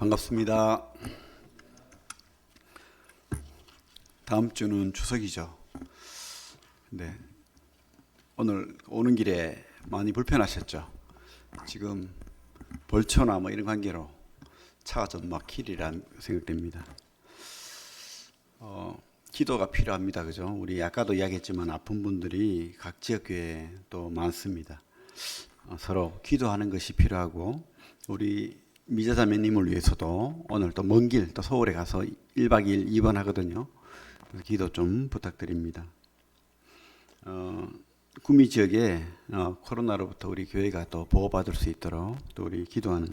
반갑습니다. 다음 주는 추석이죠. 근데 오늘 오는 길에 많이 불편하셨죠? 지금 벌초나 뭐 이런 관계로 차가 좀 막히리란 생각됩니다. 기도가 필요합니다. 그죠? 우리 아까도 이야기했지만 아픈 분들이 각 지역 교회에 또 많습니다. 서로 기도하는 것이 필요하고, 우리 미자자매님을 위해서도 오늘 또 먼 길 또 서울에 가서 1박 2일 입원하거든요. 그래서 기도 좀 부탁드립니다. 구미 지역에 코로나로부터 우리 교회가 또 보호받을 수 있도록 또 우리 기도하는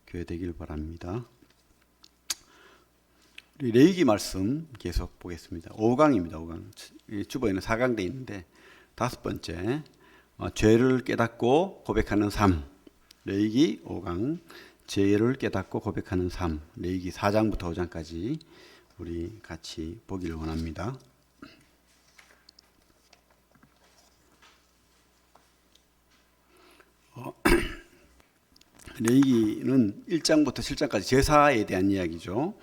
교회 되길 바랍니다. 우리 레위기 말씀 계속 보겠습니다. 5강입니다. 5강. 주보에는 4강 돼 있는데, 5번째 죄를 깨닫고 고백하는 삶. 레위기 5강 죄를 깨닫고 고백하는 삶. 레위기 4장부터 5장까지 우리 같이 보기를 원합니다. 레위기는 1장부터 7장까지 제사에 대한 이야기죠.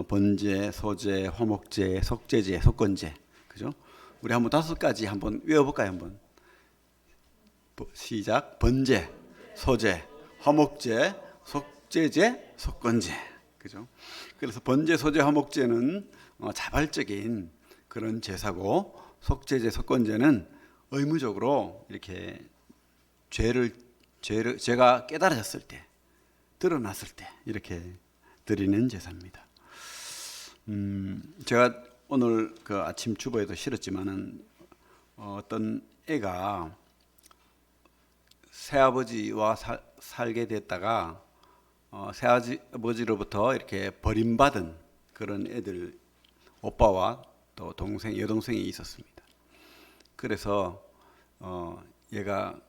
번제, 소제, 화목제, 속죄제, 속건제. 그죠? 우리 한번 5가지 한번 외워볼까요? 한번. 시작. 번제, 소제, 화목제, 속죄제, 속건제. 그죠? 그래서 번제, 소제, 화목제는 자발적인 그런 제사고, 속죄제, 속건제는 의무적으로 이렇게 죄가 깨달아졌을 때, 드러났을 때 이렇게 드리는 제사입니다. 제가 오늘 그 아침 주보에도 실었지만은 어떤 애가 새아버지와 살게 됐다가 새아버지로부터 이렇게 버림받은 그런 애들, 오빠와 또 동생, 여동생이 있었습니다. 그래서 얘가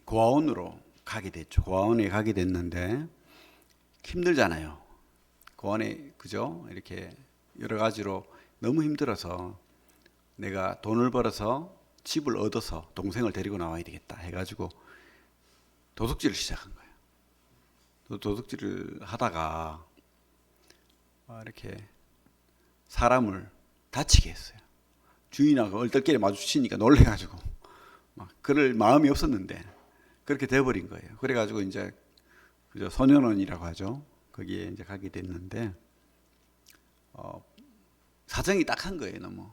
고아원으로 가게 됐죠. 고아원에 가게 됐는데 힘들잖아요. 고아원에, 그죠? 이렇게 여러 가지로 너무 힘들어서 내가 돈을 벌어서 집을 얻어서 동생을 데리고 나와야 되겠다 해가지고 도둑질을 시작한 거예요. 도둑질을 하다가 이렇게 사람을 다치게 했어요. 주인하고 얼떨결에 마주치니까 놀래가지고 막 그럴 마음이 없었는데 그렇게 돼버린 거예요. 그래가지고 이제 그저 소년원이라고 하죠. 거기에 이제 가게 됐는데 사정이 딱한 거예요, 너무.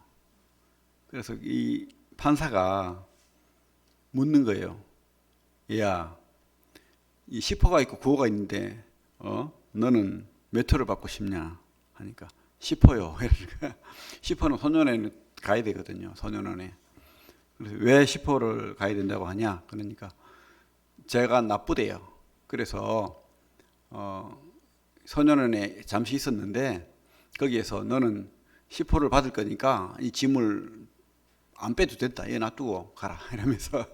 그래서 이 판사가 묻는 거예요. 얘야, 이 10호가 있고 9호가 있는데 너는 몇 호를 받고 싶냐 하니까 10호요. 그러니까 10호는 소년원에 가야 되거든요. 소년원에. 그래서 왜 10호를 가야 된다고 하냐? 그러니까 제가 나쁘대요. 그래서 소년원에 잠시 있었는데 거기에서 너는 10호를 받을 거니까 이 짐을 안 빼도 된다. 얘 놔두고 가라. 이러면서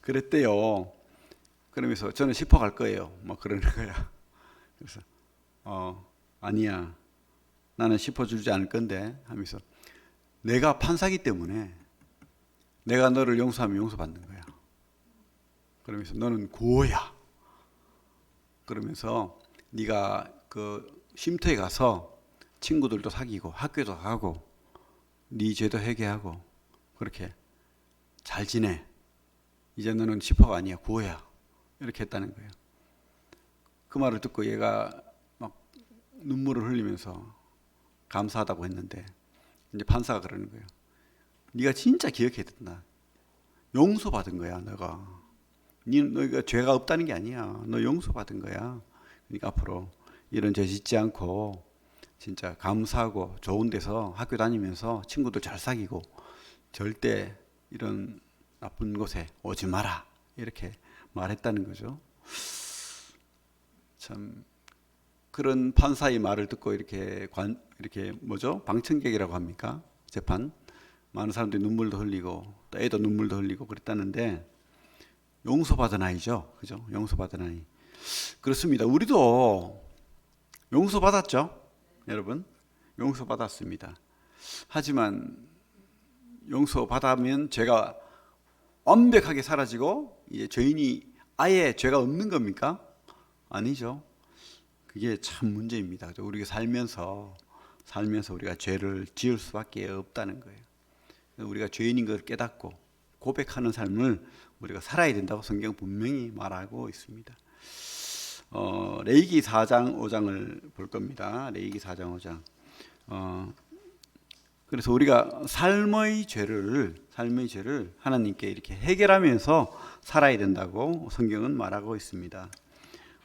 그랬대요. 그러면서 저는 10호 갈 거예요. 뭐 그러는 거야. 그래서 아니야. 나는 10호 주지 않을 건데 하면서 내가 판사기 때문에 내가 너를 용서하면 용서받는 거야. 그러면서 너는 고야. 그러면서 네가 그 쉼터에 가서 친구들도 사귀고 학교도 가고 네 죄도 회개하고 그렇게 잘 지내. 이제 너는 10호가 아니야. 9호야. 이렇게 했다는 거예요. 그 말을 듣고 얘가 막 눈물을 흘리면서 감사하다고 했는데 이제 판사가 그러는 거예요. 네가 진짜 기억해야 된다. 용서받은 거야, 너가. 너희가 죄가 없다는 게 아니야. 너 용서받은 거야. 그러니까 앞으로 이런 죄 짓지 않고 진짜 감사하고 좋은 데서 학교 다니면서 친구들 잘 사귀고 절대 이런 나쁜 곳에 오지 마라. 이렇게 말했다는 거죠. 참 그런 판사의 말을 듣고 이렇게 뭐죠? 방청객이라고 합니까? 재판. 많은 사람들이 눈물도 흘리고 또 애도 눈물도 흘리고 그랬다는데 용서받은 아이죠. 그죠? 용서받은 아이. 그렇습니다. 우리도 용서받았죠? 여러분. 용서받았습니다. 하지만 용서받으면 죄가 완벽하게 사라지고 이제 죄인이 아예 죄가 없는 겁니까? 아니죠. 그게 참 문제입니다. 우리가 살면서 우리가 죄를 지을 수밖에 없다는 거예요. 우리가 죄인인 것을 깨닫고 고백하는 삶을 우리가 살아야 된다고 성경 분명히 말하고 있습니다. 레위기 4장 5장을 볼 겁니다. 레위기 4장 5장. 그래서 우리가 삶의 죄를 하나님께 이렇게 해결하면서 살아야 된다고 성경은 말하고 있습니다.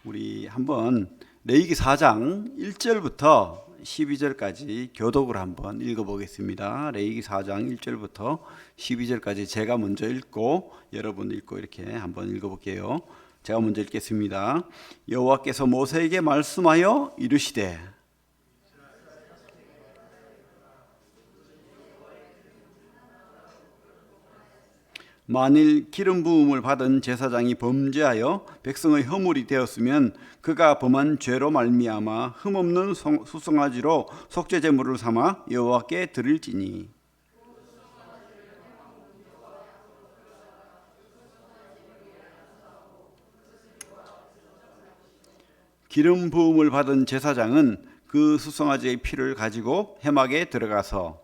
우리 한번 레위기 4장 1절부터 12절까지 교독을 한번 읽어보겠습니다. 레위기 4장 1절부터 12절까지 제가 먼저 읽고 여러분 읽고 이렇게 한번 읽어볼게요. 제가 먼저 읽겠습니다. 여호와께서 모세에게 말씀하여 이르시되 만일 기름 부음을 받은 제사장이 범죄하여 백성의 허물이 되었으면 그가 범한 죄로 말미암아 흠없는 수송아지로 속죄 제물을 삼아 여호와께 드릴지니 기름 부음을 받은 제사장은 그 수송아지의 피를 가지고 회막에 들어가서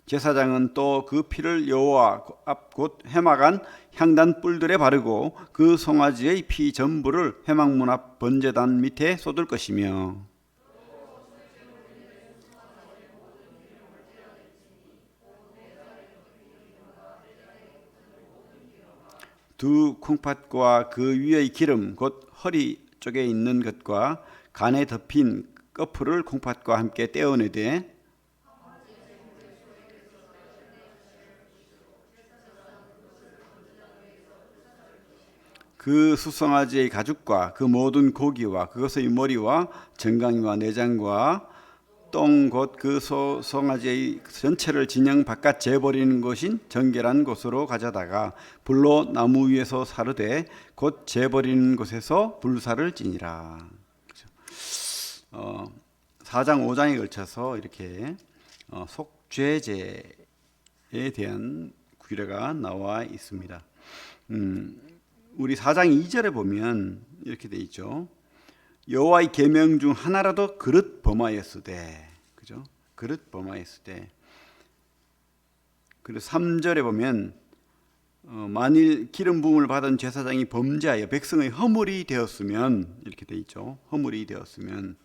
제사장은 또 그 피를 여호와 앞 곧 회막 안 향단 뿔들에 바르고 그 송아지의 피 전부를 회막문 앞 번제단 밑에 쏟을 것이며 두 콩팥과 그 위의 기름 곧 허리 쪽에 있는 것과 간에 덮인 꺼풀을 콩팥과 함께 떼어내되 그 수송아지의 가죽과 그 모든 고기와 그것의 머리와 정강이와 내장과 똥 곧 그 수송아지의 전체를 진영 바깥 재버리는 것인 정결한 곳으로 가져다가 불로 나무 위에서 사르되 곧 재버리는 곳에서 불사를 지니라. 4장 5장에 걸쳐서 이렇게 속죄제에 대한 규례가 나와 있습니다. 우리 4장 2절에 보면 이렇게 돼 있죠. 여호와의 계명 중 하나라도 그릇 범하였으되, 그죠? 그릇 범하였으되. 그리고 3절에 보면 만일 기름 부음을 받은 제사장이 범죄하여 백성의 허물이 되었으면 이렇게 돼 있죠. 허물이 되었으면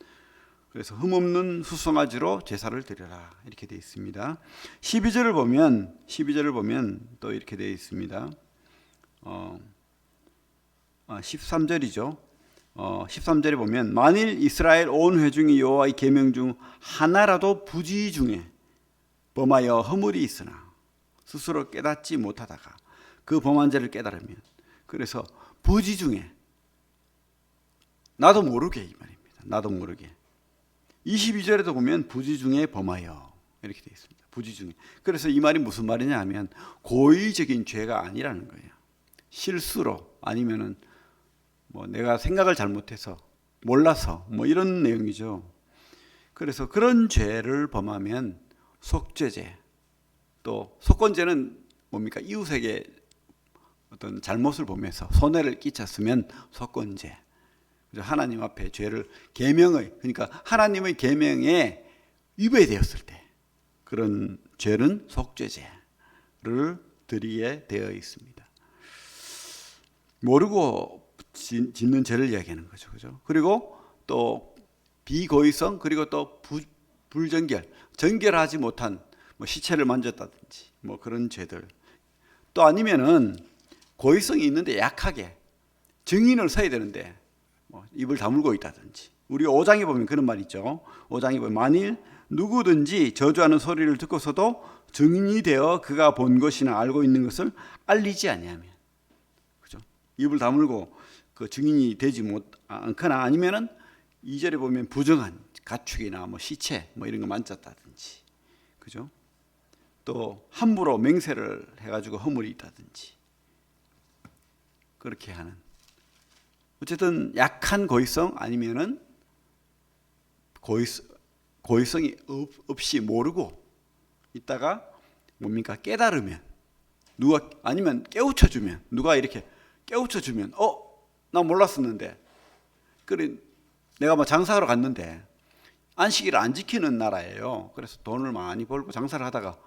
그래서 흠없는 수송아지로 제사를 드려라 이렇게 돼 있습니다. 12절을 보면 또 이렇게 돼 있습니다. 13절이죠. 13절에 보면 만일 이스라엘 온 회중이 여호와의 계명 중 하나라도 부지 중에 범하여 허물이 있으나 스스로 깨닫지 못하다가 그 범한 죄를 깨달으면, 그래서 부지 중에 나도 모르게 이 말입니다. 나도 모르게. 22절에도 보면 부지 중에 범하여 이렇게 되어 있습니다. 부지 중에. 그래서 이 말이 무슨 말이냐 하면 고의적인 죄가 아니라는 거예요. 실수로 아니면은 내가 생각을 잘못해서 몰라서 이런 내용이죠. 그래서 그런 죄를 범하면 속죄죄, 또 속건죄는 뭡니까? 이웃에게 어떤 잘못을 보면서 손해를 끼쳤으면 속건죄. 하나님 앞에 죄를 그러니까 하나님의 계명에 위배되었을 때 그런 죄는 속죄죄를 드리게 되어 있습니다. 모르고 짓는 죄를 이야기하는 거죠. 그죠? 그리고 또 비고의성, 그리고 또 불정결, 정결하지 못한 시체를 만졌다든지 그런 죄들. 또 아니면은 고의성이 있는데 약하게 증인을 서야 되는데 입을 다물고 있다든지. 우리 5장에 보면 그런 말 있죠. 5장에 보면 만일 누구든지 저주하는 소리를 듣고서도 증인이 되어 그가 본 것이나 알고 있는 것을 알리지 아니하면, 그죠? 입을 다물고 그 증인이 되지 않거나 아니면은 2절에 보면 부정한 가축이나 시체 이런 거 만졌다든지, 그죠? 또 함부로 맹세를 해가지고 허물이 있다든지 그렇게 하는, 어쨌든 약한 고의성 아니면은 고의성이 없이 모르고 있다가 뭡니까? 깨달으면 누가 아니면 깨우쳐 주면, 누가 이렇게 깨우쳐 주면 나 몰랐었는데. 그래 내가 뭐 장사하러 갔는데 안식일을 안 지키는 나라예요. 그래서 돈을 많이 벌고 장사를 하다가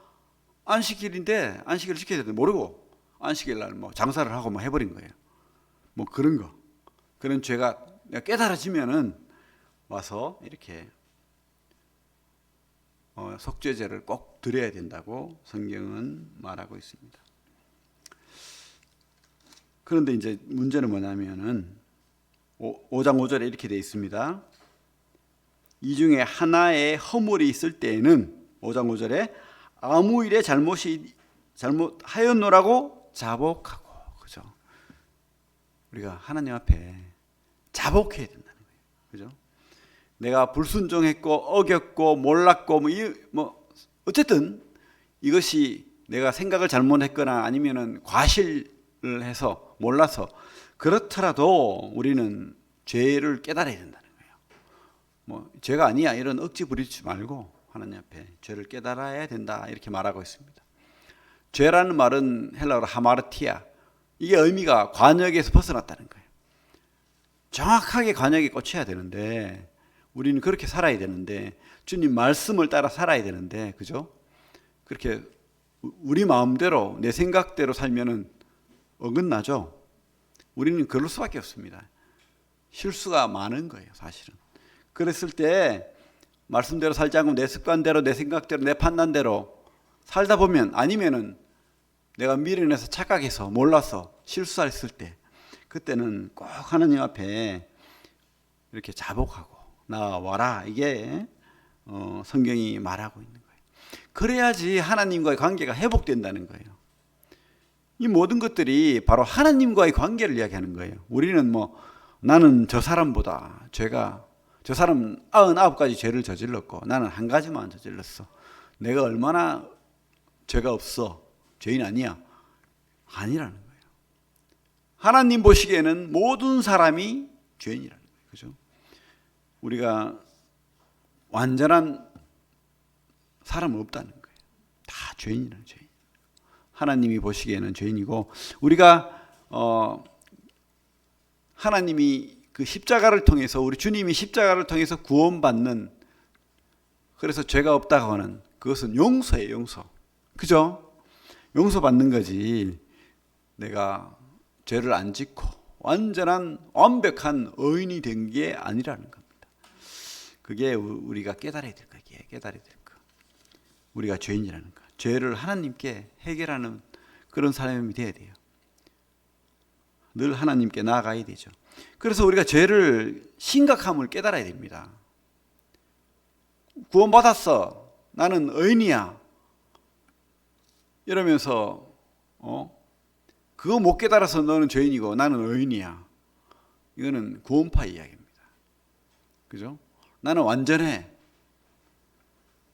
안식일인데 안식일을 지켜야 되는데 모르고 안식일 날 뭐 장사를 하고 뭐 해버린 거예요. 뭐 그런 거, 그런 죄가 내가 깨달아지면은 와서 이렇게 속죄제를 꼭 드려야 된다고 성경은 말하고 있습니다. 그런데 이제 문제는 뭐냐면은 5장 5절에 이렇게 되어 있습니다. 이 중에 하나의 허물이 있을 때에는 5장 5절에 아무 일에 잘못하였노라고 자복하고, 그죠? 우리가 하나님 앞에 자복해야 된다는 거예요, 그죠? 내가 불순종했고 어겼고 몰랐고 어쨌든 이것이 내가 생각을 잘못했거나 아니면은 과실을 해서 몰라서 그렇더라도 우리는 죄를 깨달아야 된다는 거예요. 뭐 죄가 아니야 이런 억지 부리지 말고 하나님 앞에 죄를 깨달아야 된다 이렇게 말하고 있습니다. 죄라는 말은 헬라어로 하마르티아, 이게 의미가 관역에서 벗어났다는 거예요. 정확하게 관역에 꽂혀야 되는데 우리는 그렇게 살아야 되는데 주님 말씀을 따라 살아야 되는데, 그죠? 그렇게 우리 마음대로 내 생각대로 살면은 어긋나죠. 우리는 그럴 수밖에 없습니다. 실수가 많은 거예요, 사실은. 그랬을 때 말씀대로 살지 않고 내 습관대로, 내 생각대로, 내 판단대로 살다 보면, 아니면은 내가 미련해서 착각해서 몰라서 실수했을 때, 그때는 꼭 하나님 앞에 이렇게 자복하고 나와라, 이게 성경이 말하고 있는 거예요. 그래야지 하나님과의 관계가 회복된다는 거예요. 이 모든 것들이 바로 하나님과의 관계를 이야기하는 거예요. 우리는 나는 저 사람보다 저 사람 99가지 죄를 저질렀고 나는 한 가지만 저질렀어. 내가 얼마나 죄가 없어. 죄인 아니야. 아니라는 거예요. 하나님 보시기에는 모든 사람이 죄인이라는 거예요. 그죠? 우리가 완전한 사람은 없다는 거예요. 다 죄인이라는 죄인. 하나님이 보시기에는 죄인이고, 우리가 하나님이 그 십자가를 통해서, 우리 주님이 십자가를 통해서 구원받는, 그래서 죄가 없다고 하는 그것은 용서예요, 용서. 그죠? 용서받는 거지. 내가 죄를 안 짓고 완벽한 의인이 된 게 아니라는 겁니다. 그게 우리가 깨달아야 될 거예요. 깨달아야 될 거. 우리가 죄인이라는 거. 죄를 하나님께 해결하는 그런 사람이 돼야 돼요. 늘 하나님께 나아가야 되죠. 그래서 우리가 죄를 심각함을 깨달아야 됩니다. 구원받았어. 나는 의인이야. 이러면서 그거 못 깨달아서 너는 죄인이고 나는 의인이야. 이거는 구원파 이야기입니다. 그죠? 나는 완전해.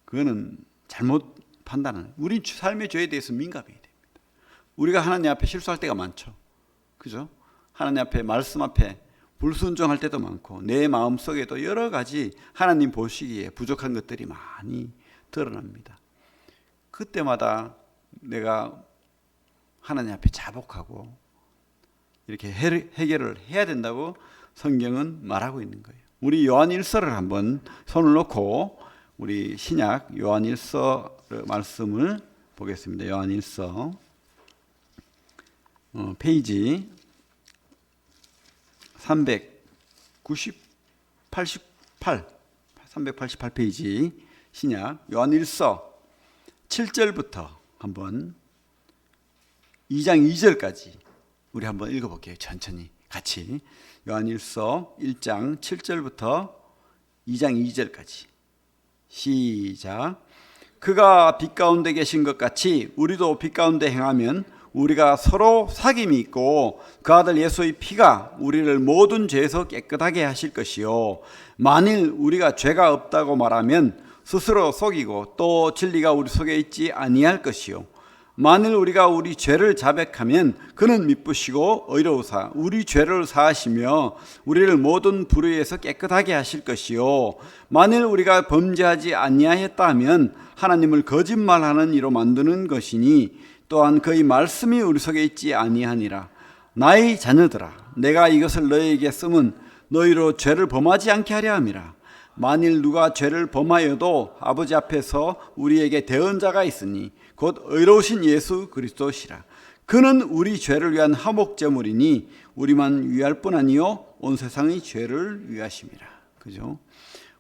그거는 잘못 판단은. 우리 삶의 죄에 대해서 민감해야 됩니다. 우리가 하나님 앞에 실수할 때가 많죠. 그죠? 하나님 앞에, 말씀 앞에 불순종할 때도 많고, 내 마음 속에도 여러 가지 하나님 보시기에 부족한 것들이 많이 드러납니다. 그때마다 내가 하나님 앞에 자복하고 이렇게 해결을 해야 된다고 성경은 말하고 있는 거예요. 우리 요한일서를 한번 손을 놓고 우리 신약 요한일서 말씀을 보겠습니다. 요한일서 페이지 388페이지 신약 요한일서 7절부터 한번 2장 2절까지 우리 한번 읽어볼게요. 천천히 같이. 요한일서 1장 7절부터 2장 2절까지 시작. 그가 빛 가운데 계신 것 같이 우리도 빛 가운데 행하면 우리가 서로 사귐이 있고 그 아들 예수의 피가 우리를 모든 죄에서 깨끗하게 하실 것이요, 만일 우리가 죄가 없다고 말하면 스스로 속이고 또 진리가 우리 속에 있지 아니할 것이요, 만일 우리가 우리 죄를 자백하면 그는 미쁘시고 의로우사 우리 죄를 사하시며 우리를 모든 불의에서 깨끗하게 하실 것이요, 만일 우리가 범죄하지 아니하였다 하면 하나님을 거짓말하는 이로 만드는 것이니 또한 그의 말씀이 우리 속에 있지 아니하니라. 나의 자녀들아, 내가 이것을 너희에게 쓰면 너희로 죄를 범하지 않게 하려 함이라. 만일 누가 죄를 범하여도 아버지 앞에서 우리에게 대언자가 있으니 곧 의로우신 예수 그리스도시라. 그는 우리 죄를 위한 화목제물이니 우리만 위할 뿐 아니요 온 세상의 죄를 위하심이라. 그죠?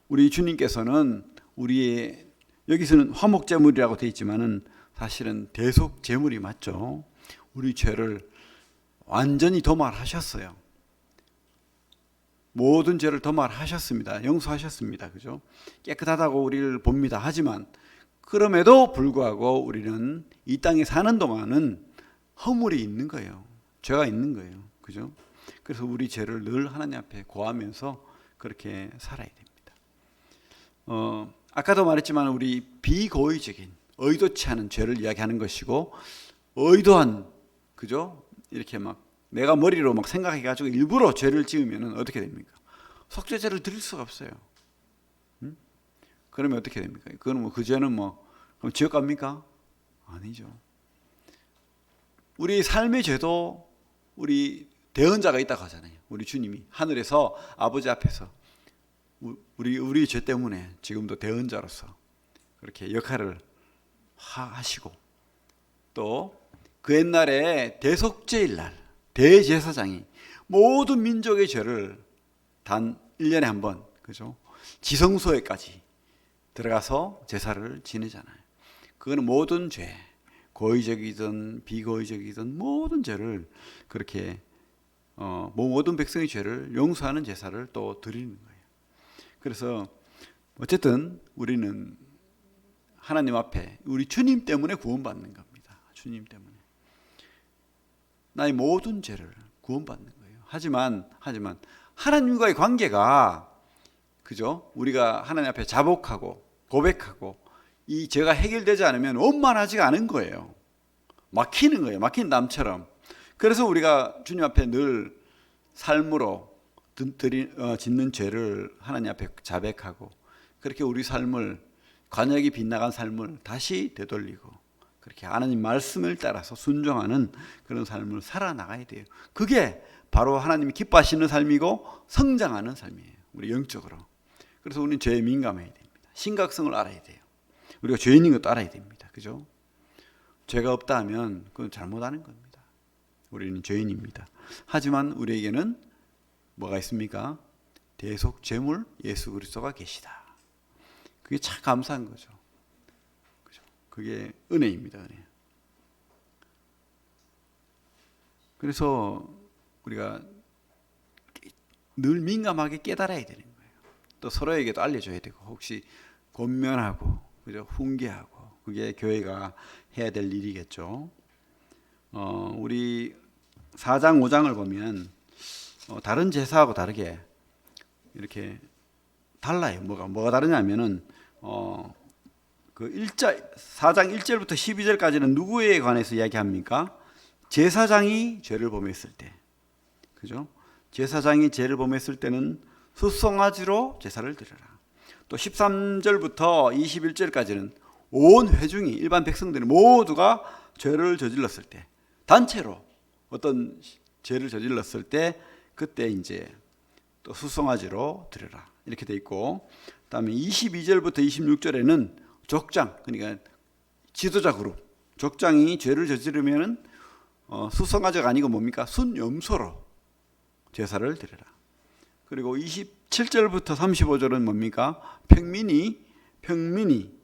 우리 주님께서는 우리의, 여기서는 화목제물이라고 되어 있지만은 사실은 대속제물이 맞죠. 우리 죄를 완전히 도말하셨어요. 모든 죄를 도말하셨습니다. 용서하셨습니다. 그죠? 깨끗하다고 우리를 봅니다. 하지만 그럼에도 불구하고 우리는 이 땅에 사는 동안은 허물이 있는 거예요. 죄가 있는 거예요. 그죠? 그래서 우리 죄를 늘 하나님 앞에 고하면서 그렇게 살아야 됩니다. 아까도 말했지만 우리 비고의적인, 의도치 않은 죄를 이야기하는 것이고, 의도한, 그죠? 이렇게 막 내가 머리로 막 생각해가지고 일부러 죄를 지으면 어떻게 됩니까? 속죄제를 드릴 수가 없어요. 그러면 어떻게 됩니까? 그건 뭐 그 죄는 뭐 그럼 지옥 갑니까? 아니죠. 우리 삶의 죄도 우리 대언자가 있다고 하잖아요. 우리 주님이 하늘에서 아버지 앞에서 우리 죄 때문에 지금도 대언자로서 그렇게 역할을 하시고, 또 그 옛날에 대속죄일 날 대제사장이 모든 민족의 죄를 단 1년에 한 번, 그죠? 지성소에까지 들어가서 제사를 지내잖아요. 그거는 모든 죄, 고의적이든 비고의적이든 모든 죄를 그렇게 모든 백성의 죄를 용서하는 제사를 또 드리는 거예요. 그래서 어쨌든 우리는 하나님 앞에 우리 주님 때문에 구원받는 겁니다. 주님 때문에 나의 모든 죄를 구원받는 거예요. 하지만 하나님과의 관계가, 그죠? 우리가 하나님 앞에 자복하고 고백하고 이 죄가 해결되지 않으면 원만하지가 않은 거예요. 막히는 거예요. 막힌 담처럼. 그래서 우리가 주님 앞에 늘 삶으로 짓는 죄를 하나님 앞에 자백하고, 그렇게 우리 삶을, 관역이 빗나간 삶을 다시 되돌리고 그렇게 하나님 말씀을 따라서 순종하는 그런 삶을 살아나가야 돼요. 그게 바로 하나님이 기뻐하시는 삶이고 성장하는 삶이에요. 우리 영적으로. 그래서 우리는 죄에 민감해야 됩니다. 심각성을 알아야 돼요. 우리가 죄인인 것도 알아야 됩니다. 그죠? 죄가 없다 하면 그건 잘못하는 겁니다. 우리는 죄인입니다. 하지만 우리에게는 뭐가 있습니까? 대속 제물 예수 그리스도가 계시다. 그게 참 감사한 거죠. 그죠? 그게 은혜입니다. 은혜. 그래서 우리가 늘 민감하게 깨달아야 되는 거예요. 또 서로에게도 알려줘야 되고, 혹시 권면하고, 그죠? 훈계하고, 그게 교회가 해야 될 일이겠죠. 우리 4장 5장을 보면 다른 제사하고 다르게 이렇게 달라요. 뭐가 다르냐면은 그 4장 1절부터 12절까지는 누구에 관해서 이야기합니까? 제사장이 죄를 범했을 때, 그죠? 제사장이 죄를 범했을 때는 숫송아지로 제사를 드려라. 또 13절부터 21절까지는 온 회중이, 일반 백성들이 모두가 죄를 저질렀을 때, 단체로 어떤 죄를 저질렀을 때 그때 이제 또 숫송아지로 드려라, 이렇게 돼 있고, 그다음에 22절부터 26절에는 족장, 그러니까 지도자 그룹, 족장이 죄를 저지르면은 숫송아지가 아니고 뭡니까? 순염소로 제사를 드려라. 그리고 27절부터 35절은 뭡니까? 평민이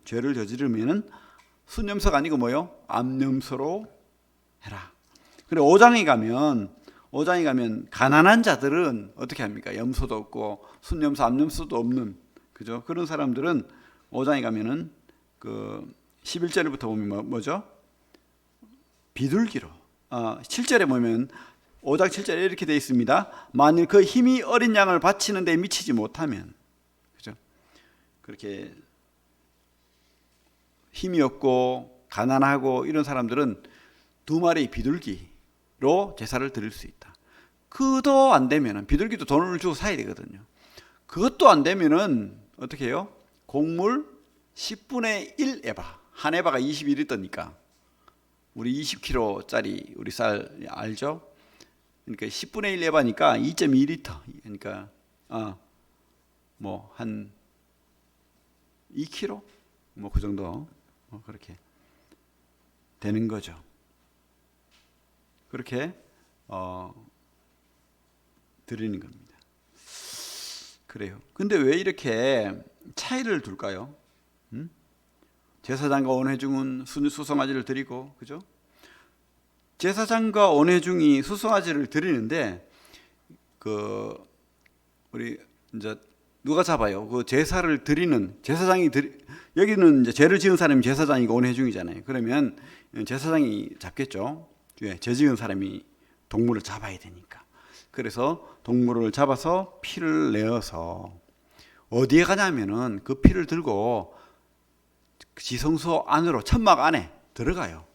죄를 저지르면은 순염소가 아니고 뭐요? 암염소로 해라. 그리고 5장에 가면 가난한 자들은 어떻게 합니까? 염소도 없고 순염소, 암염소도 없는, 그죠? 그런 사람들은 5장에 가면은 그 11절부터 보면 뭐죠? 비둘기로. 7절에 보면 5장 7절에 이렇게 되어 있습니다. 만일 그 힘이 어린 양을 바치는 데 미치지 못하면, 그죠? 그렇게 힘이 없고 가난하고 이런 사람들은 2마리 비둘기로 제사를 드릴 수 있다. 그도 안 되면은, 비둘기도 돈을 주고 사야 되거든요. 그것도 안 되면은 어떻게 해요? 곡물 10분의 1 에바, 한 에바가 21이 뜨니까 우리 20kg짜리 우리 쌀 알죠? 그러니까 10분의 1 해봐니까 2.2리터. 그러니까 뭐 한 2kg? 뭐 그 정도 그렇게 되는 거죠. 그렇게 드리는 겁니다. 그래요. 근데 왜 이렇게 차이를 둘까요? 제사장과 온회중은 수송아지를 드리고, 그죠? 제사장과 온회중이 수송아지를 드리는데, 우리 이제 누가 잡아요? 그 제사를 드리는 여기는 이제 죄를 지은 사람이 제사장이고 온회중이잖아요. 그러면 제사장이 잡겠죠. 왜? 죄 지은 사람이 동물을 잡아야 되니까. 그래서 동물을 잡아서 피를 내어서 어디에 가냐면은 그 피를 들고 지성소 안으로 천막 안에 들어가요.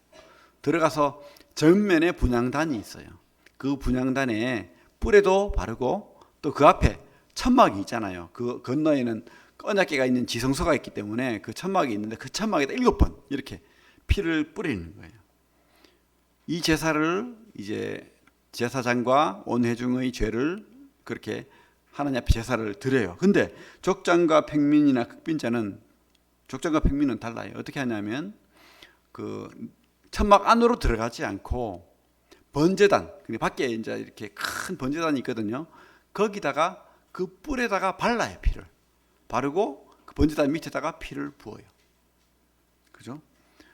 들어가서 전면에 분향단이 있어요. 그 분향단에 뿔에도 바르고 또 그 앞에 천막이 있잖아요. 그 건너에는 언약궤가 있는 지성소가 있기 때문에 그 천막이 있는데 그 천막에다 7번 이렇게 피를 뿌리는 거예요. 이 제사를 이제 제사장과 온회중의 죄를 그렇게 하나님 앞에 제사를 드려요. 근데 족장과 평민이나 극빈자는 족장과 평민은 달라요. 어떻게 하냐면 그 천막 안으로 들어가지 않고 번제단, 밖에 이제 이렇게 큰 번제단이 있거든요. 거기다가 그 뿔에다가 발라요. 피를 바르고 그 번제단 밑에다가 피를 부어요. 그죠?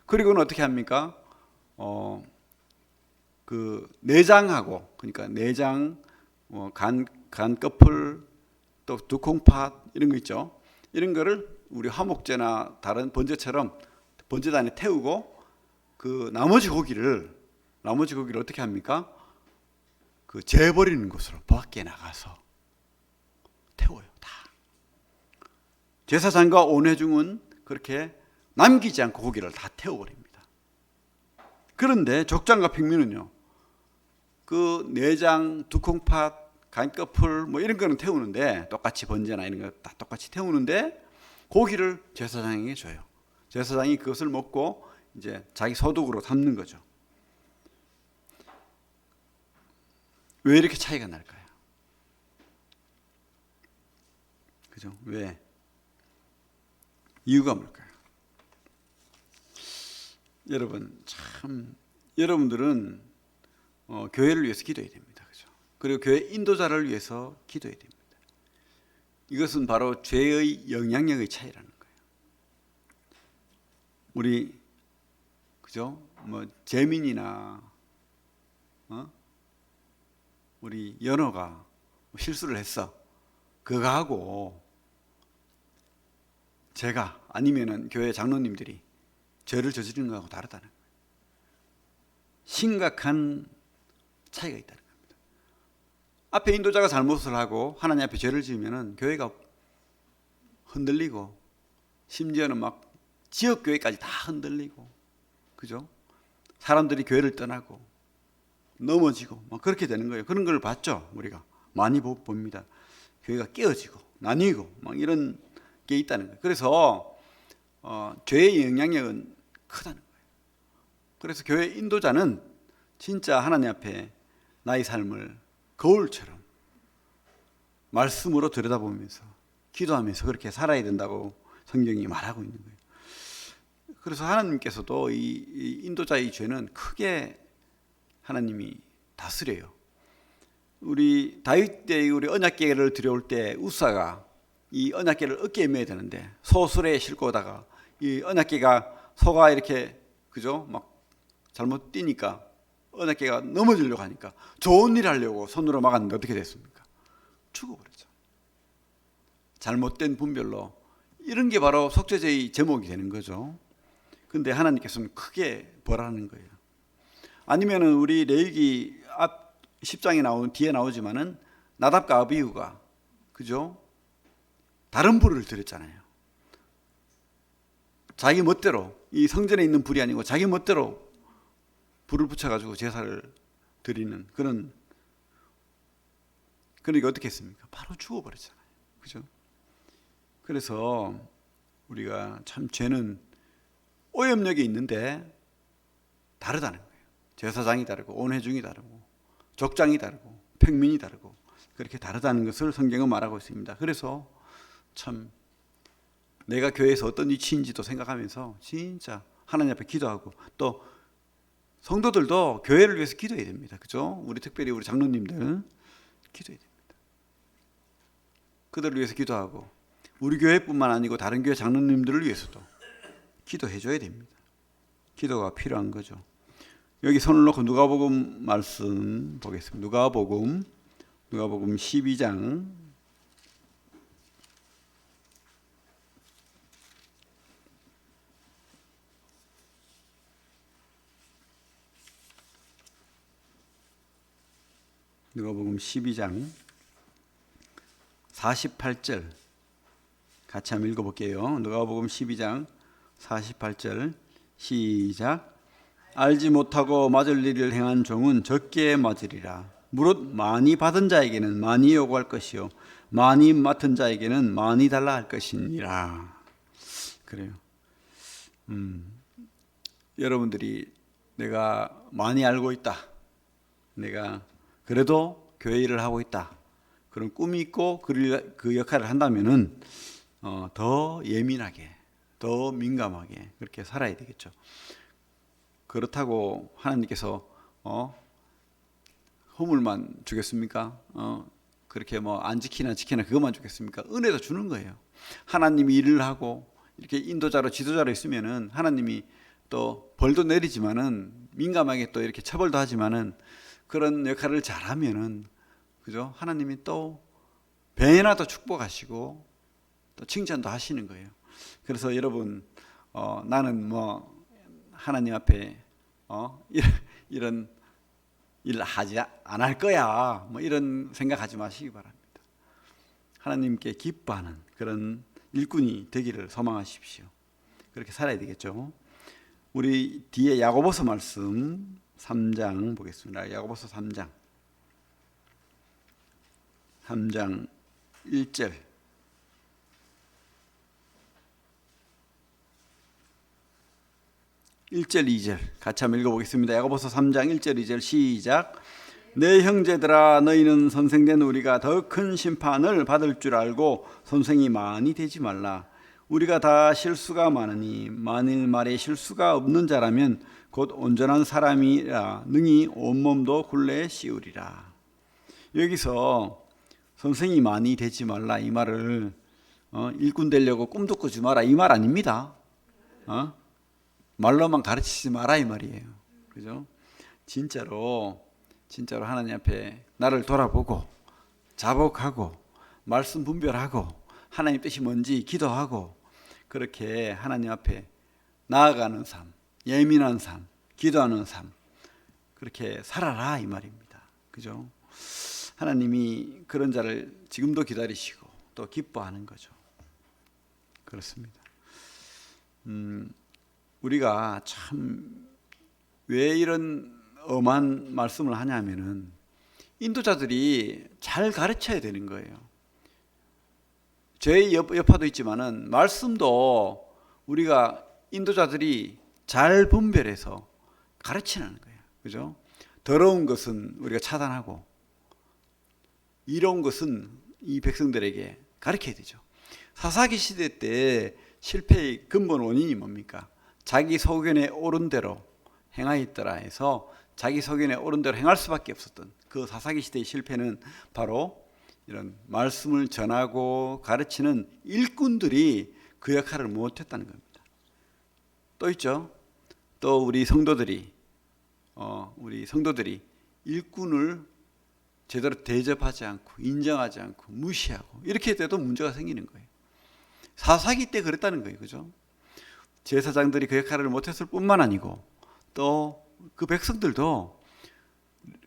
그리고는 어떻게 합니까? 그 내장하고, 그러니까 내장, 간꺼풀, 또 두콩팥 이런 거 있죠. 이런 거를 우리 화목제나 다른 번제처럼 번제단에 태우고 그 나머지 고기를 어떻게 합니까? 그 재버리는 곳으로 밖에 나가서 태워요. 다. 제사장과 온회중은 그렇게 남기지 않고 고기를 다 태워버립니다. 그런데 족장과 평민은요, 그 내장, 두콩팥, 간꺼풀 뭐 이런 거는 태우는데, 똑같이 번제나 이런 거 다 똑같이 태우는데 고기를 제사장에게 줘요. 제사장이 그것을 먹고 이제 자기 소득으로 삼는 거죠. 왜 이렇게 차이가 날까요? 그죠? 왜? 이유가 뭘까요? 여러분, 참 여러분들은 교회를 위해서 기도해야 됩니다. 그죠? 그리고 교회 인도자를 위해서 기도해야 됩니다. 이것은 바로 죄의 영향력의 차이라는 거예요. 우리 그죠? 뭐 재민이나 우리 연호가 실수를 했어. 그거하고 제가 아니면은 교회 장로님들이 죄를 저지르는 것하고 다르다는 거예요. 심각한 차이가 있다는 겁니다. 앞에 인도자가 잘못을 하고 하나님 앞에 죄를 지으면은 교회가 흔들리고 심지어는 막 지역교회까지 다 흔들리고, 그죠? 사람들이 교회를 떠나고 넘어지고 막 그렇게 되는 거예요. 그런 걸 봤죠. 우리가 많이 봅니다. 교회가 깨어지고 나뉘고 막 이런 게 있다는 거예요. 그래서 죄의 영향력은 크다는 거예요. 그래서 교회 인도자는 진짜 하나님 앞에 나의 삶을 거울처럼 말씀으로 들여다보면서 기도하면서 그렇게 살아야 된다고 성경이 말하고 있는 거예요. 그래서 하나님께서도 이 인도자의 죄는 크게 하나님이 다스려요. 우리 다윗 때 우리 언약궤를 들여올 때 우사가 이 언약궤를 어깨에 메야 되는데 소술에 싣고 오다가 이 언약궤가 소가 이렇게 그죠? 막 잘못 뛰니까 언약궤가 넘어지려고 하니까 좋은 일 하려고 손으로 막았는데 어떻게 됐습니까? 죽어버렸죠. 잘못된 분별로. 이런 게 바로 속죄제의 제목이 되는 거죠. 근데 하나님께서는 크게 벌하는 거예요. 아니면은 우리 레위기 앞 10장에 나오는 뒤에 나오지만은 나답과 아비후가 그죠? 다른 불을 드렸잖아요. 자기 멋대로 이 성전에 있는 불이 아니고 자기 멋대로 불을 붙여가지고 제사를 드리는 그런. 그러니까 어떻게 했습니까? 바로 죽어버렸잖아요. 그죠? 그래서 우리가 참 죄는 오염력이 있는데 다르다는 거예요. 제사장이 다르고 온회중이 다르고 족장이 다르고 평민이 다르고 그렇게 다르다는 것을 성경은 말하고 있습니다. 그래서 참 내가 교회에서 어떤 위치인지도 생각하면서 진짜 하나님 앞에 기도하고 또 성도들도 교회를 위해서 기도해야 됩니다. 그죠? 우리 특별히 우리 장로님들 기도해야 됩니다. 그들을 위해서 기도하고 우리 교회뿐만 아니고 다른 교회 장로님들을 위해서도 기도해 줘야 됩니다. 기도가 필요한 거죠. 여기 손을 놓고 누가복음 말씀 보겠습니다. 누가복음 12장 누가복음 12장 48절 같이 한번 읽어볼게요. 누가복음 12장 48절 시작. 알지 못하고 맞을 일을 행한 종은 적게 맞으리라. 무릇 많이 받은 자에게는 많이 요구할 것이요 많이 맡은 자에게는 많이 달라 할 것이니라. 그래요. 여러분들이 내가 많이 알고 있다, 내가 그래도 교회 일을 하고 있다, 그런 꿈이 있고 그 역할을 한다면은 더 예민하게, 더 민감하게 그렇게 살아야 되겠죠. 그렇다고 하나님께서 허물만 주겠습니까? 그렇게 뭐 안 지키나 그것만 주겠습니까? 은혜도 주는 거예요. 하나님이 일을 하고 이렇게 인도자로 지도자로 있으면은 하나님이 또 벌도 내리지만은 민감하게 또 이렇게 처벌도 하지만은 그런 역할을 잘하면은 그죠? 하나님이 또 배나 더 축복하시고 또 칭찬도 하시는 거예요. 그래서 여러분 나는 뭐 하나님 앞에 이런 일 하지 안 할 거야 뭐 이런 생각하지 마시기 바랍니다. 하나님께 기뻐하는 그런 일꾼이 되기를 소망하십시오. 그렇게 살아야 되겠죠. 우리 뒤에 야고보서 말씀 3장 보겠습니다. 야고보서 3장 1절 1절 2절 같이 한번 읽어보겠습니다. 야고보서 3장 1절 2절 시작. 내 형제들아 너희는 선생된 우리가 더 큰 심판을 받을 줄 알고 선생이 많이 되지 말라. 우리가 다 실수가 많으니 만일 말에 실수가 없는 자라면 곧 온전한 사람이라 능히 온몸도 굴레에 씌우리라. 여기서 선생이 많이 되지 말라 이 말을 일꾼 되려고 꿈도 꾸지 마라 이 말 아닙니다. 말로만 가르치지 마라 이 말이에요. 그죠? 진짜로 하나님 앞에 나를 돌아보고 자복하고 말씀 분별하고 하나님 뜻이 뭔지 기도하고 그렇게 하나님 앞에 나아가는 삶, 예민한 삶, 기도하는 삶 그렇게 살아라 이 말입니다. 그죠? 하나님이 그런 자를 지금도 기다리시고 또 기뻐하는 거죠. 그렇습니다. 우리가 참 왜 이런 엄한 말씀을 하냐면은 인도자들이 잘 가르쳐야 되는 거예요. 제 여파도 있지만은 말씀도 우리가 인도자들이 잘 분별해서 가르치는 거예요. 그죠? 더러운 것은 우리가 차단하고 이로운 것은 이 백성들에게 가르쳐야 되죠. 사사기 시대 때 실패의 근본 원인이 뭡니까? 자기 소견에 옳은 대로 행하였더라 해서 자기 소견에 옳은 대로 행할 수밖에 없었던 그 사사기 시대의 실패는 바로 이런 말씀을 전하고 가르치는 일꾼들이 그 역할을 못했다는 겁니다. 또 있죠. 또 우리 성도들이 일꾼을 제대로 대접하지 않고 인정하지 않고 무시하고 이렇게 돼도 문제가 생기는 거예요. 사사기 때 그랬다는 거예요. 그죠? 제사장들이 그 역할을 못했을 뿐만 아니고 또 그 백성들도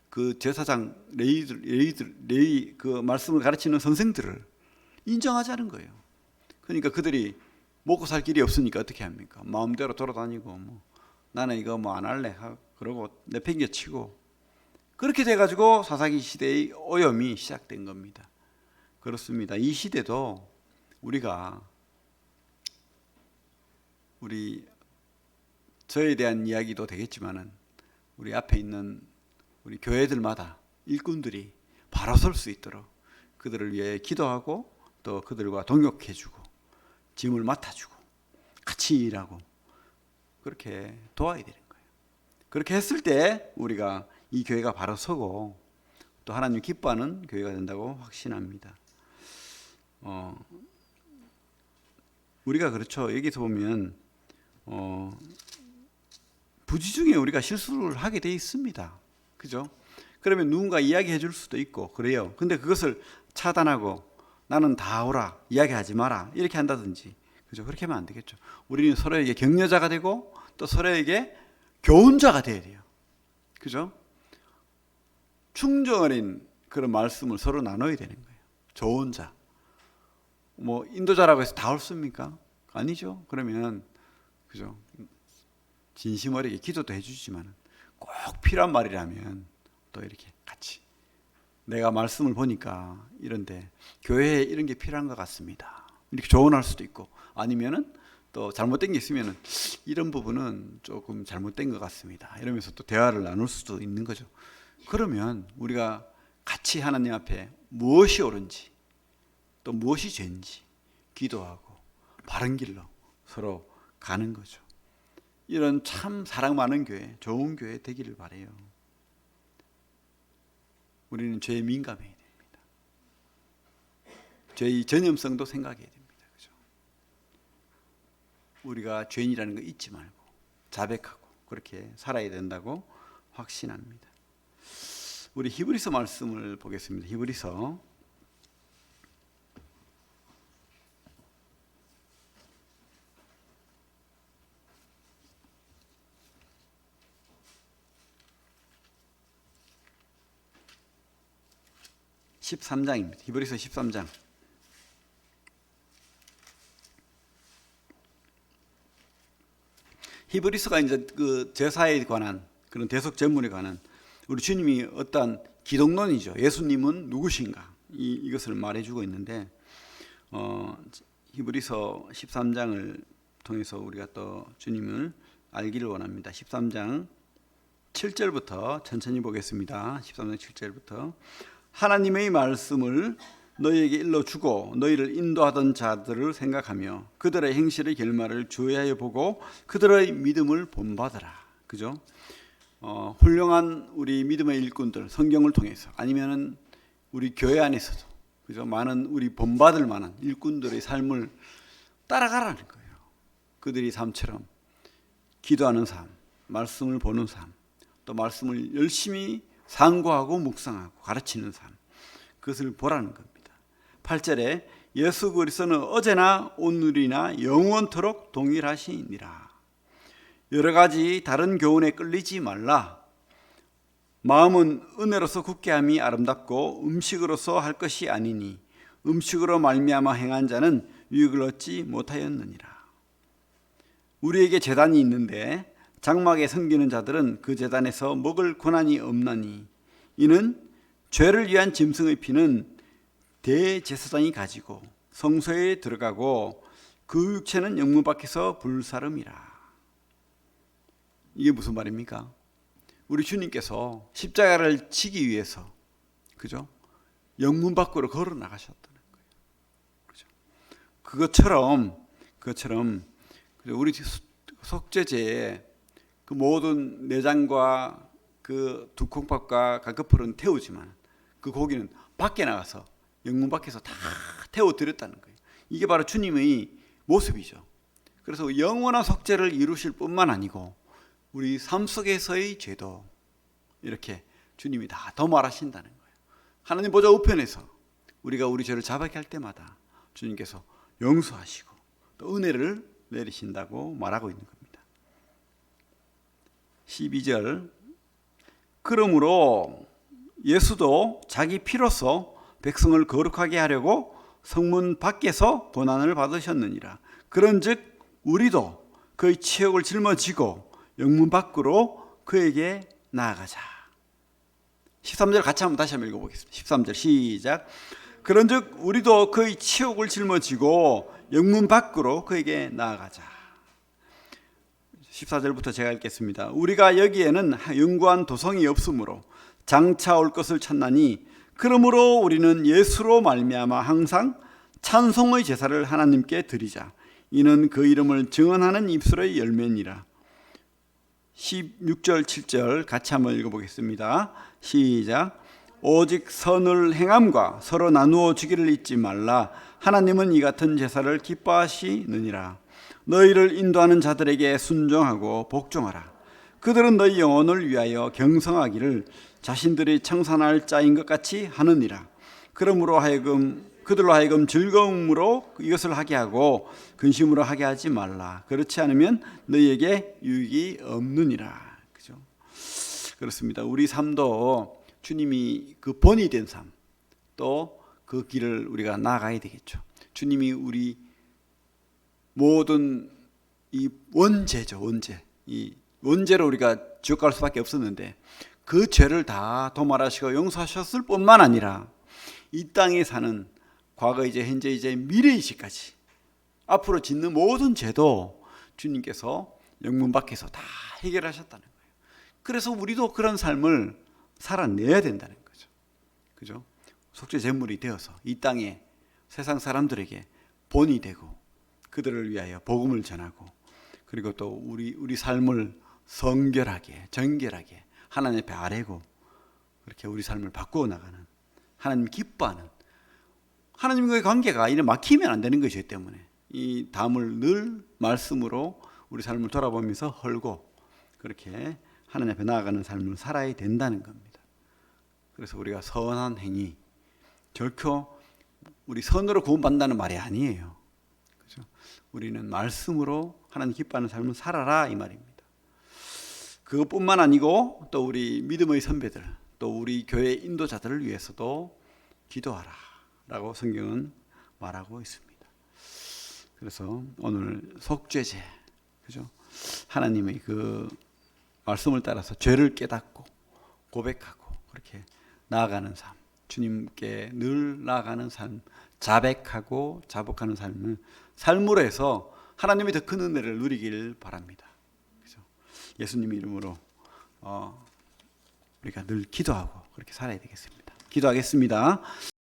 그 제사장 레위 그 말씀을 가르치는 선생들을 인정하지 않은 거예요. 그러니까 그들이 먹고 살 길이 없으니까 어떻게 합니까? 마음대로 돌아다니고 뭐 나는 이거 뭐 안 할래 그러고 내팽개치고 그렇게 돼가지고 사사기 시대의 오염이 시작된 겁니다. 그렇습니다. 이 시대도 저에 대한 이야기도 되겠지만은 우리 앞에 있는 우리 교회들마다 일꾼들이 바로 설 수 있도록 그들을 위해 기도하고 또 그들과 동역해주고 짐을 맡아주고 같이 일하고 그렇게 도와야 되는 거예요. 그렇게 했을 때 우리가 이 교회가 바로 서고 또 하나님 기뻐하는 교회가 된다고 확신합니다. 우리가 그렇죠. 여기서 보면 부지 중에 우리가 실수를 하게 돼 있습니다. 그죠? 그러면 누군가 이야기해 줄 수도 있고 그래요. 근데 그것을 차단하고 나는 다 오라, 이야기하지 마라 이렇게 한다든지, 그죠? 그렇게 하면 안 되겠죠. 우리는 서로에게 격려자가 되고 또 서로에게 교훈자가 돼야 돼요. 그죠? 충정어린 그런 말씀을 서로 나눠야 되는 거예요. 조언자. 뭐 인도자라고 해서 다 옳습니까? 아니죠. 그러면 그죠? 진심 어리게 기도도 해주지만 꼭 필요한 말이라면 또 이렇게 같이 내가 말씀을 보니까 이런데 교회에 이런 게 필요한 것 같습니다. 이렇게 조언할 수도 있고 아니면은 또 잘못된 게 있으면은 이런 부분은 조금 잘못된 것 같습니다. 이러면서 또 대화를 나눌 수도 있는 거죠. 그러면 우리가 같이 하나님 앞에 무엇이 옳은지 또 무엇이 죄인지 기도하고 바른 길로 서로 가는 거죠. 이런 참 사랑 많은 교회, 좋은 교회 되기를 바라요. 우리는 죄에 민감해야 됩니다. 죄의 전염성도 생각해야 됩니다. 그죠? 우리가 죄인이라는 거 잊지 말고 자백하고 그렇게 살아야 된다고 확신합니다. 우리 히브리서 말씀을 보겠습니다. 히브리서 13장입니다. 히브리서 13장. 히브리서가 이제 그 제사에 관한 그런 대속 전문에 관한 우리 주님이 어떠한 기독론이죠. 예수님은 누구신가? 이것을 말해주고 있는데 히브리서 13장을 통해서 우리가 또 주님을 알기를 원합니다. 13장 7절부터 천천히 보겠습니다. 13장 7절부터 하나님의 말씀을 너희에게 일러주고 너희를 인도하던 자들을 생각하며 그들의 행실의 결말을 주의하여 보고 그들의 믿음을 본받아라. 그죠? 훌륭한 우리 믿음의 일꾼들 성경을 통해서 아니면은 우리 교회 안에서도 그죠? 많은 우리 본받을 만한 일꾼들의 삶을 따라가라는 거예요. 그들이 삶처럼 기도하는 삶, 말씀을 보는 삶, 또 말씀을 열심히 상고하고 묵상하고 가르치는 삶, 그것을 보라는 겁니다. 8절에 예수 그리스도는 어제나 오늘이나 영원토록 동일하시니라. 여러 가지 다른 교훈에 끌리지 말라. 마음은 은혜로서 굳게 함이 아름답고 음식으로서 할 것이 아니니 음식으로 말미암아 행한 자는 유익을 얻지 못하였느니라. 우리에게 제단이 있는데 장막에 섬기는 자들은 그 제단에서 먹을 권한이 없나니 이는 죄를 위한 짐승의 피는 대제사장이 가지고 성소에 들어가고 그 육체는 영문 밖에서 불사름이라. 이게 무슨 말입니까? 우리 주님께서 십자가를 지기 위해서 그죠? 영문 밖으로 걸어 나가셨다는 거예요. 그죠? 그것처럼 우리 속죄제에 그 모든 내장과 그 두콩밥과 갈급풀은 태우지만 그 고기는 밖에 나가서 영문 밖에서 다 태워 드렸다는 거예요. 이게 바로 주님의 모습이죠. 그래서 영원한 속죄를 이루실 뿐만 아니고 우리 삶 속에서의 죄도 이렇게 주님이 다 도말하신다는 거예요. 하나님 보좌 우편에서 우리가 우리 죄를 자백할 때마다 주님께서 용서하시고 또 은혜를 내리신다고 말하고 있는 겁니다. 12절 그러므로 예수도 자기 피로써 백성을 거룩하게 하려고 성문 밖에서 고난을 받으셨느니라. 그런즉 우리도 그의 치욕을 짊어지고 영문 밖으로 그에게 나아가자. 13절 같이 한번 다시 한번 읽어보겠습니다. 13절 시작. 그런즉 우리도 그의 치욕을 짊어지고 영문 밖으로 그에게 나아가자. 14절부터 제가 읽겠습니다. 우리가 여기에는 영구한 도성이 없으므로 장차 올 것을 찾나니 그러므로 우리는 예수로 말미암아 항상 찬송의 제사를 하나님께 드리자. 이는 그 이름을 증언하는 입술의 열매니라. 16절 7절 같이 한번 읽어보겠습니다. 시작. 오직 선을 행함과 서로 나누어 주기를 잊지 말라. 하나님은 이 같은 제사를 기뻐하시느니라. 너희를 인도하는 자들에게 순종하고 복종하라. 그들은 너희 영혼을 위하여 경성하기를 자신들이 청산할 자인 것 같이 하느니라. 그러므로 그들로 하여금 즐거움으로 이것을 하게 하고 근심으로 하게 하지 말라. 그렇지 않으면 너희에게 유익이 없느니라. 그죠? 그렇습니다. 우리 삶도 주님이 그 본이 된 삶, 또 그 길을 우리가 나아가야 되겠죠. 주님이 우리 모든 이 원죄죠, 원죄. 이 원죄로 우리가 지옥 갈 수밖에 없었는데 그 죄를 다 도말하시고 용서하셨을 뿐만 아니라 이 땅에 사는 과거 이제 현재 이제 미래의 시까지 앞으로 짓는 모든 죄도 주님께서 영문 밖에서 다 해결하셨다는 거예요. 그래서 우리도 그런 삶을 살아내야 된다는 거죠. 그죠? 속죄 제물이 되어서 이 땅에 세상 사람들에게 본이 되고 그들을 위하여 복음을 전하고 그리고 또 우리 삶을 성결하게 정결하게 하나님 앞에 아뢰고 그렇게 우리 삶을 바꾸어 나가는 하나님 기뻐하는 하나님과의 관계가 이래 막히면 안 되는 것이기 때문에 이 담을 늘 말씀으로 우리 삶을 돌아보면서 헐고 그렇게 하나님 앞에 나아가는 삶을 살아야 된다는 겁니다. 그래서 우리가 선한 행위 결코 우리 선으로 구원받는다는 말이 아니에요. 그렇죠? 우리는 말씀으로 하나님 기뻐하는 삶을 살아라 이 말입니다. 그것뿐만 아니고 또 우리 믿음의 선배들 또 우리 교회 인도자들을 위해서도 기도하라 라고 성경은 말하고 있습니다. 그래서 오늘 속죄제, 그죠? 하나님의 그 말씀을 따라서 죄를 깨닫고 고백하고 그렇게 나아가는 삶, 주님께 늘 나아가는 삶, 자백하고 자복하는 삶으로 해서 하나님의 더 큰 은혜를 누리길 바랍니다. 그죠? 예수님 이름으로 우리가 늘 기도하고 그렇게 살아야 되겠습니다. 기도하겠습니다.